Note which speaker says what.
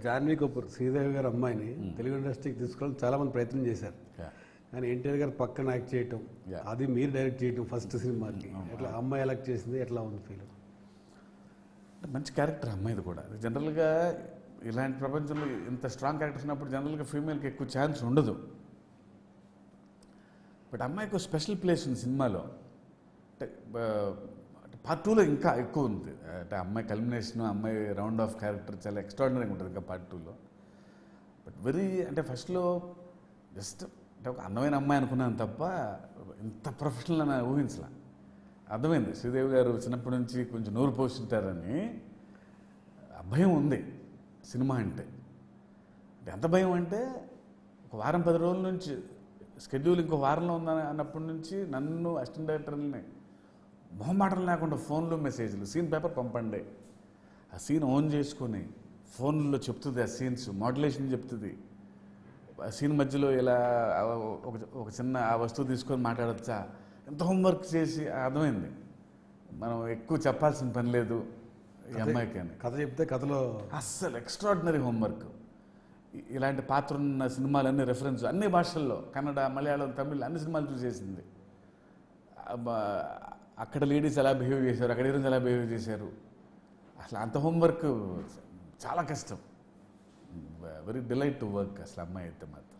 Speaker 1: జాన్వీ కపూర్ శ్రీదేవి గారి అమ్మాయిని తెలుగు ఇండస్ట్రీకి తీసుకోవడం చాలా మంది ప్రయత్నం చేశారు. కానీ ఎన్టీఆర్ గారు పక్కన యాక్ట్ చేయటం, అది మీరు డైరెక్ట్ చేయటం ఫస్ట్ సినిమాకి, ఎట్లా అమ్మాయి ఎలక్ట్ చేసింది, ఎట్లా ఉంది ఫీల్?
Speaker 2: మంచి క్యారెక్టర్ అమ్మాయిది కూడా. జనరల్గా ఇలాంటి ప్రపంచంలో ఇంత స్ట్రాంగ్ క్యారెక్టర్స్ ఉన్నప్పుడు జనరల్గా ఫీమేల్కి ఎక్కువ ఛాన్స్ ఉండదు. బట్ అమ్మాయికి స్పెషల్ ప్లేస్ ఉంది సినిమాలో. అంటే పార్ట్ 2లో ఇంకా ఎక్కువ ఉంది. అంటే అమ్మాయి కల్మినేషన్, అమ్మాయి రౌండ్ ఆఫ్ క్యారెక్టర్ చాలా ఎక్స్ట్రాడినరీగా ఉంటుంది ఇంకా పార్ట్ 2లో. బట్ అంటే ఫస్ట్లో జస్ట్ అంటే ఒక అందమైన అమ్మాయి అనుకున్నాను తప్ప ఇంత ప్రొఫెషనల్ అని ఊహించలే. అర్థమైంది శ్రీదేవి గారు చిన్నప్పటి నుంచి కొంచెం నోరు పోషింటారని భయం ఉంది సినిమా అంటే. ఎంత భయం అంటే ఒక వారం 10 రోజుల నుంచి స్కెడ్యూల్ ఇంకో వారంలో ఉందని అన్నప్పటి నుంచి నన్ను అసిస్టెంట్ డైరెక్టర్ని మొహమాటం లేకుండా ఫోన్లో మెసేజ్లు, సీన్ పేపర్ పంపండి, ఆ సీన్ ఓన్ చేసుకొని ఫోన్లో చెప్తుంది, ఆ సీన్స్ మాడ్యులేషన్ చెప్తుంది, ఆ సీన్ మధ్యలో ఇలా ఒక చిన్న ఆ వస్తువు తీసుకొని మాట్లాడచ్చా, ఎంత హోంవర్క్ చేసి. అర్థమైంది మనం ఎక్కువ చెప్పాల్సిన పని లేదు ఈ అమ్మాయికి అని.
Speaker 1: కథ చెప్తే కథలో
Speaker 2: అస్సలు ఎక్స్ట్రాడినరీ హోంవర్క్. ఇలాంటి పాత్ర ఉన్న సినిమాలన్నీ రెఫరెన్స్ అన్ని భాషల్లో, కన్నడ, మలయాళం, తమిళ్ అన్ని సినిమాలు చూసేసింది. అక్కడ లేడీస్ ఎలా బిహేవ్ చేశారు, అక్కడ హీరోయిన్స్ ఎలా బిహేవ్ చేశారు, అసలు అంత హోంవర్క్ చాలా కష్టం. వెరీ డిలైట్ టు వర్క్ అసలు అమ్మాయి అయితే మాత్రం.